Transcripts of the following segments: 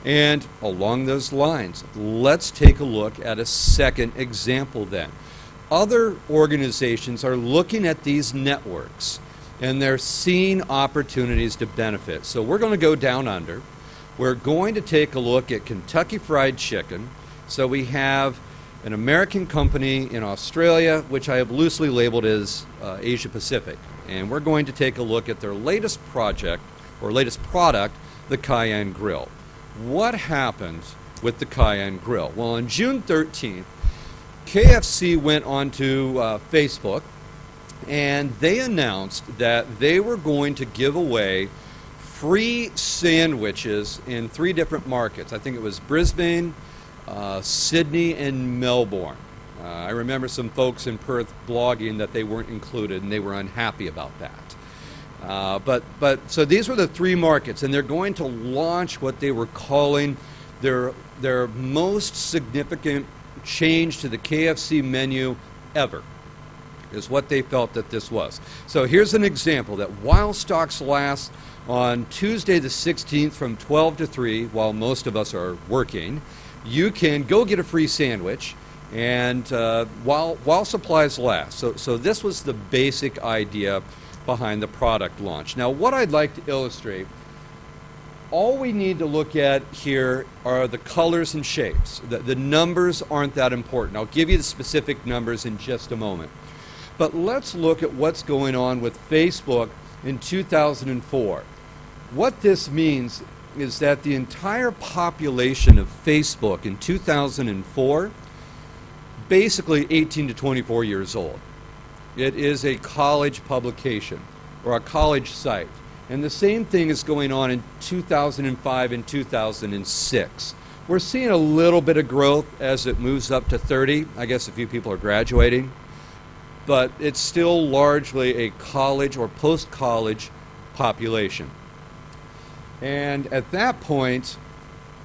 And along those lines, let's take a look at a second example then. Other organizations are looking at these networks and they're seeing opportunities to benefit. So we're going to go down under. We're going to take a look at Kentucky Fried Chicken. So we have an American company in Australia, which I have loosely labeled as Asia Pacific. And we're going to take a look at their latest project, or latest product, the Cayenne Grill. What happened with the Cayenne Grill? Well, on June 13th, KFC went onto Facebook and they announced that they were going to give away free sandwiches in 3 different markets. I think it was Brisbane, Sydney, and Melbourne. I remember some folks in Perth blogging that they weren't included and they were unhappy about that. So these were the 3 markets, and they're going to launch what they were calling their most significant change to the KFC menu ever, is what they felt that this was. So here's an example that while stocks last, on Tuesday the 16th from 12 to 3, while most of us are working, you can go get a free sandwich, and while supplies last. So this was the basic idea behind the product launch. Now, what I'd like to illustrate, all we need to look at here are the colors and shapes. The numbers aren't that important. I'll give you the specific numbers in just a moment. But let's look at what's going on with Facebook in 2004. What this means is that the entire population of Facebook in 2004, basically 18 to 24 years old. It is a college publication or a college site. And the same thing is going on in 2005 and 2006. We're seeing a little bit of growth as it moves up to 30. I guess a few people are graduating. But it's still largely a college or post-college population. And at that point,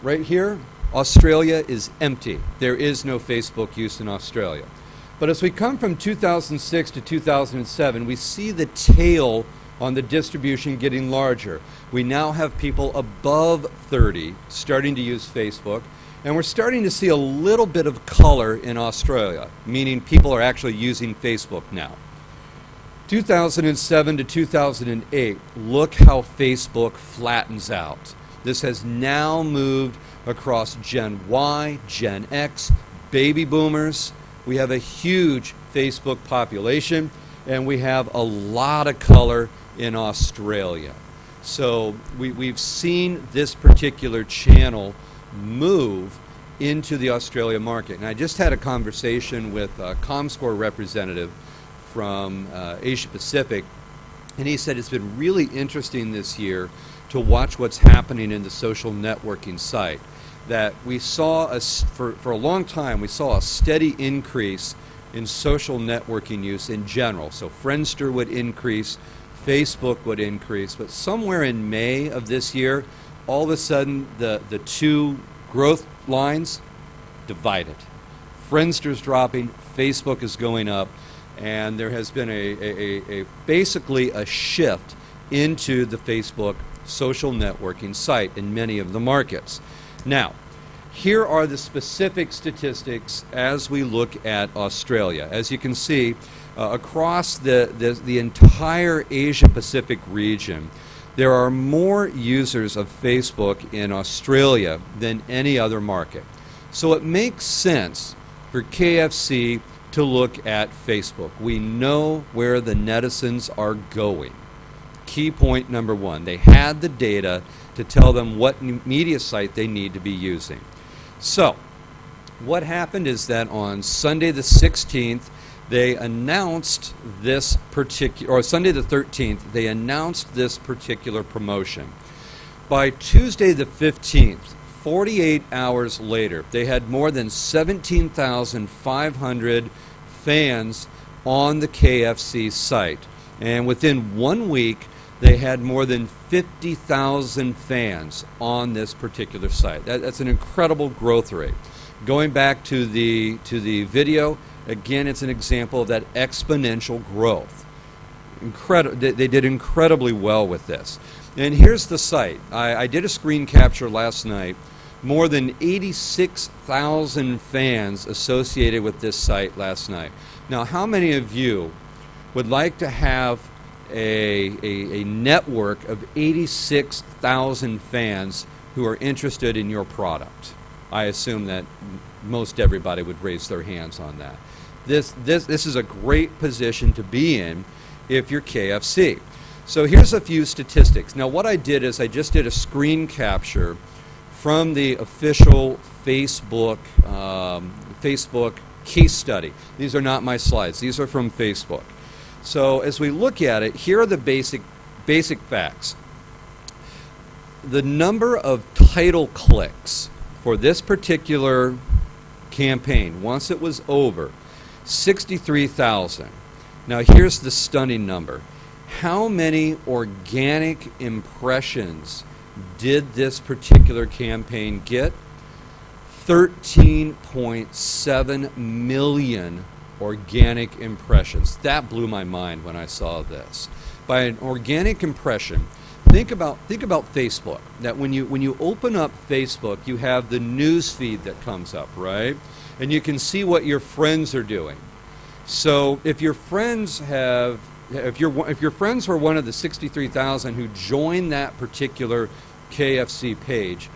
right here, Australia is empty. There is no Facebook use in Australia. But as we come from 2006 to 2007, we see the tail on the distribution getting larger. We now have people above 30 starting to use Facebook, and we're starting to see a little bit of color in Australia, meaning people are actually using Facebook now. 2007 to 2008, look how Facebook flattens out. This has now moved across Gen Y, Gen X, baby boomers. We have a huge Facebook population, and we have a lot of color in Australia. So we've seen this particular channel move into the Australia market. And I just had a conversation with a Comscore representative from Asia Pacific, and he said it's been really interesting this year to watch what's happening in the social networking site. That we saw, for a long time, we saw a steady increase in social networking use in general. So Friendster would increase, Facebook would increase, but somewhere in May of this year, all of a sudden the 2 growth lines divided. Friendster's dropping, Facebook is going up, and there has been basically a shift into the Facebook social networking site in many of the markets. Now, here are the specific statistics as we look at Australia. As you can see, across the entire Asia-Pacific region, there are more users of Facebook in Australia than any other market. So it makes sense for KFC to look at Facebook. We know where the netizens are going. Key point number 1, they had the data to tell them what media site they need to be using. So, what happened is that on Sunday the 16th, they announced this particular, or Sunday the 13th, they announced this particular promotion. By Tuesday the 15th, 48 hours later, they had more than 17,500 fans on the KFC site. And within 1 week, they had more than 50,000 fans on this particular site. That's an incredible growth rate. Going back to the video, again, it's an example of that exponential growth. They did incredibly well with this. And here's the site. I did a screen capture last night more than 86,000 fans associated with this site last night. Now, how many of you would like to have a network of 86,000 fans who are interested in your product? I assume that most everybody would raise their hands on that. This is a great position to be in if you're KFC. So here's a few statistics. Now what I did is I just did a screen capture from the official Facebook case study. These are not my slides. These are from Facebook. So as we look at it, here are the basic facts. The number of title clicks for this particular campaign, once it was over, 63,000. Now here's the stunning number. How many organic impressions did this particular campaign get? 13.7 million organic impressions. That blew my mind when I saw this. By an organic impression, think about Facebook. That when you open up Facebook, you have the news feed that comes up, right? And you can see what your friends are doing. So if your friends have, if your friends were one of the 63,000 who joined that particular KFC page,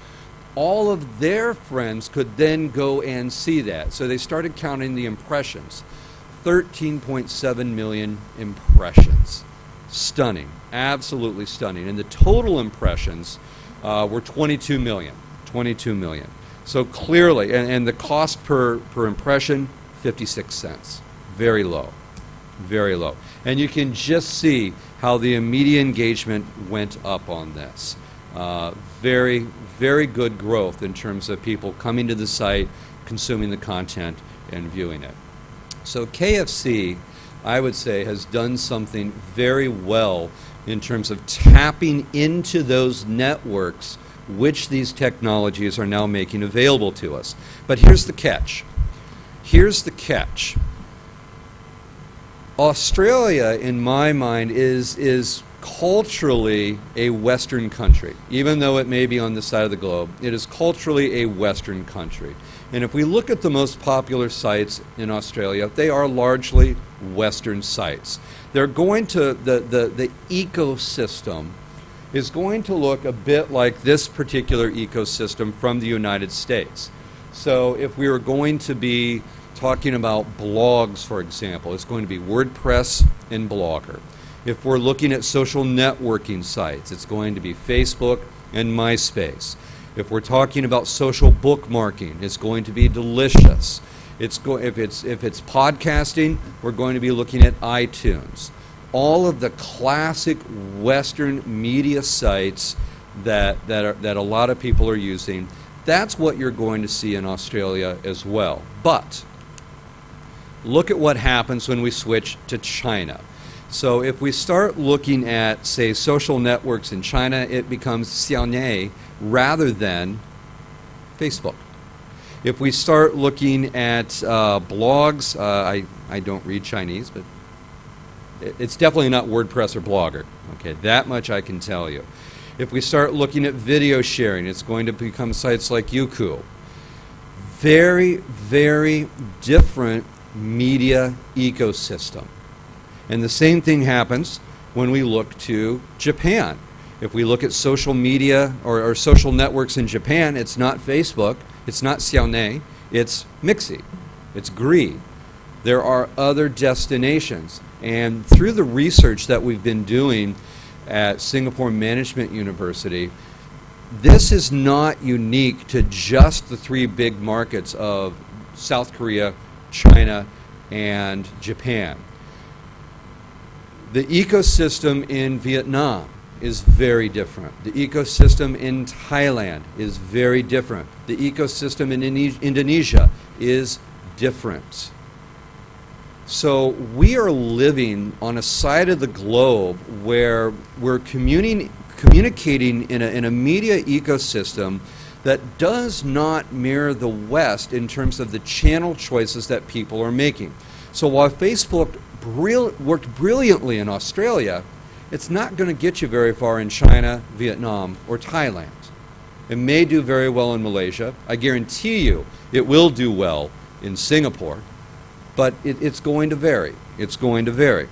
all of their friends could then go and see that. So they started counting the impressions. 13.7 million impressions. Stunning. Absolutely stunning. And the total impressions were 22 million. 22 million. So clearly, and the cost per impression, 56 cents. Very low. Very low. And you can just see how the media engagement went up on this. Very, very good growth in terms of people coming to the site, consuming the content, and viewing it. So KFC, I would say, has done something very well in terms of tapping into those networks which these technologies are now making available to us. But here's the catch. Here's the catch. Australia, in my mind, is culturally a Western country. Even though it may be on this side of the globe, it is culturally a Western country. And if we look at the most popular sites in Australia, they are largely Western sites. They're going to, the ecosystem is going to look a bit like this particular ecosystem from the United States. So if we were going to be talking about blogs, for example, it's going to be WordPress and Blogger. If we're looking at social networking sites, it's going to be Facebook and MySpace. If we're talking about social bookmarking, it's going to be Delicious. If it's podcasting, we're going to be looking at iTunes. All of the classic Western media sites that a lot of people are using, that's what you're going to see in Australia as well. But look at what happens when we switch to China. So if we start looking at, say, social networks in China, it becomes Xiaonie rather than Facebook. If we start looking at blogs, I don't read Chinese, but it's definitely not WordPress or Blogger. Okay, that much I can tell you. If we start looking at video sharing, it's going to become sites like Youku. Very, very different media ecosystem. And the same thing happens when we look to Japan. If we look at social media or social networks in Japan, it's not Facebook, it's not Xiaonie, it's Mixi, it's Gree. There are other destinations. And through the research that we've been doing at Singapore Management University, this is not unique to just the three big markets of South Korea, China, and Japan. The ecosystem in Vietnam is very different. The ecosystem in Thailand is very different. The ecosystem in Indonesia is different. So we are living on a side of the globe where we're communicating in a media ecosystem that does not mirror the West in terms of the channel choices that people are making. So while Facebook worked brilliantly in Australia, it's not going to get you very far in China, Vietnam, or Thailand. It may do very well in Malaysia. I guarantee you it will do well in Singapore, but it's going to vary. It's going to vary.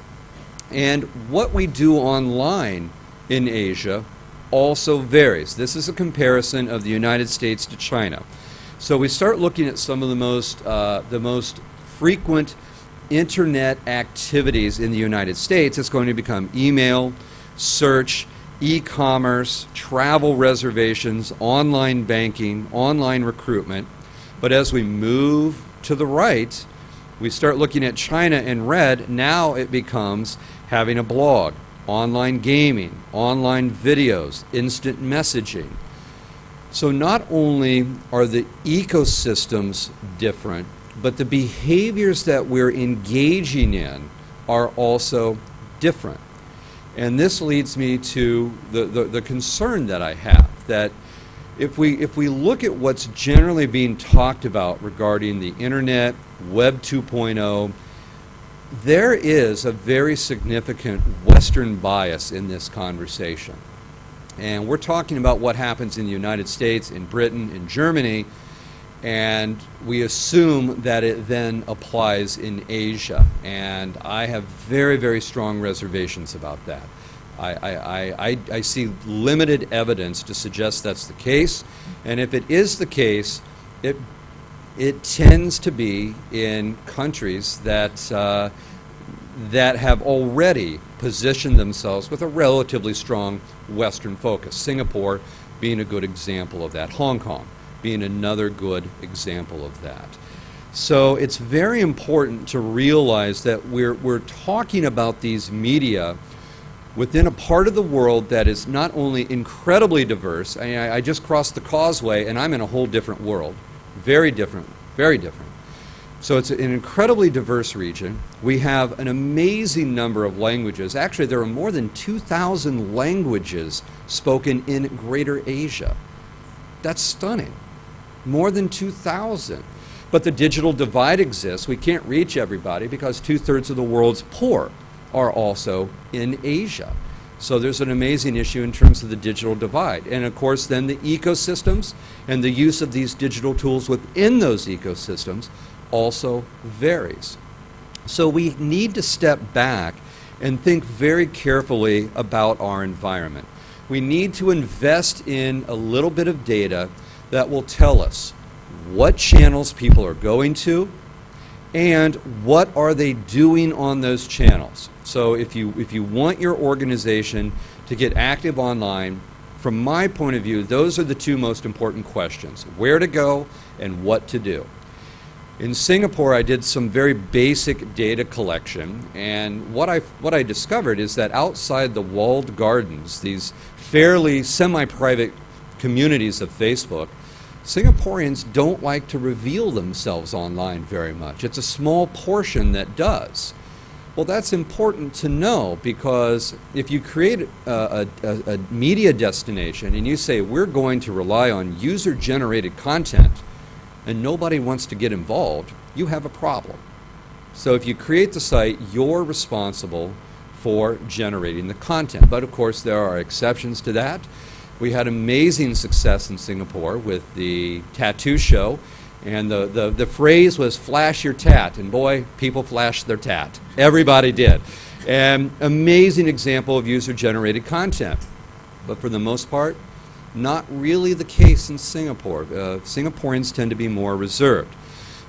And what we do online in Asia also varies. This is a comparison of the United States to China. So we start looking at some of the most frequent internet activities in the United States. It's going to become email, search, e-commerce, travel reservations, online banking, online recruitment. But as we move to the right, we start looking at China in red. Now it becomes having a blog, online gaming, online videos, instant messaging. So not only are the ecosystems different, but the behaviors that we're engaging in are also different. And this leads me to the concern that I have, that if we look at what's generally being talked about regarding the internet, Web 2.0, there is a very significant Western bias in this conversation. And we're talking about what happens in the United States, in Britain, in Germany, and we assume that it then applies in Asia. And I have very, very strong reservations about that. I see limited evidence to suggest that's the case. And if it is the case, it tends to be in countries that have already positioned themselves with a relatively strong Western focus. Singapore being a good example of that. Hong Kong being another good example of that. So it's very important to realize that we're talking about these media within a part of the world that is not only incredibly diverse. I just crossed the causeway and I'm in a whole different world. Very different, very different. So it's an incredibly diverse region. We have an amazing number of languages. Actually, there are more than 2,000 languages spoken in Greater Asia. That's stunning. More than 2,000. But the digital divide exists. We can't reach everybody because 2/3 of the world's poor are also in Asia. So there's an amazing issue in terms of the digital divide. And of course, then the ecosystems and the use of these digital tools within those ecosystems also varies. So we need to step back and think very carefully about our environment. We need to invest in a little bit of data that will tell us what channels people are going to and what are they doing on those channels. So if you want your organization to get active online, from my point of view, those are the two most important questions: where to go and what to do. In Singapore, I did some very basic data collection, and what I discovered is that outside the walled gardens, these fairly semi-private communities of Facebook, Singaporeans don't like to reveal themselves online very much. It's a small portion that does. Well, that's important to know, because if you create a media destination and you say we're going to rely on user-generated content and nobody wants to get involved, you have a problem. So if you create the site, you're responsible for generating the content. But of course, there are exceptions to that. We had amazing success in Singapore with the tattoo show, and the phrase was "flash your tat," and boy, people flashed their tat. Everybody did. And amazing example of user-generated content. But for the most part, not really the case in Singapore. Singaporeans tend to be more reserved.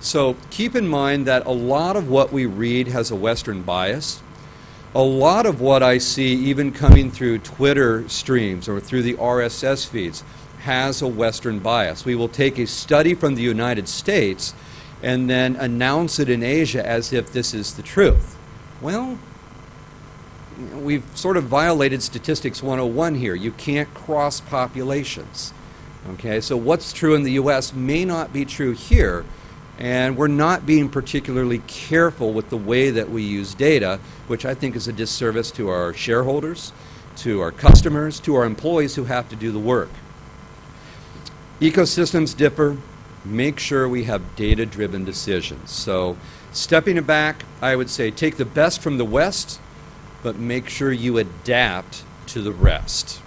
So keep in mind that a lot of what we read has a Western bias. A lot of what I see, even coming through Twitter streams or through the RSS feeds, has a Western bias. We will take a study from the United States and then announce it in Asia as if this is the truth. Well, we've sort of violated Statistics 101 here. You can't cross populations. Okay, so what's true in the US may not be true here, and we're not being particularly careful with the way that we use data, which I think is a disservice to our shareholders, to our customers, to our employees who have to do the work. Ecosystems differ. Make sure we have data-driven decisions. So stepping it back, I would say take the best from the West, but make sure you adapt to the rest.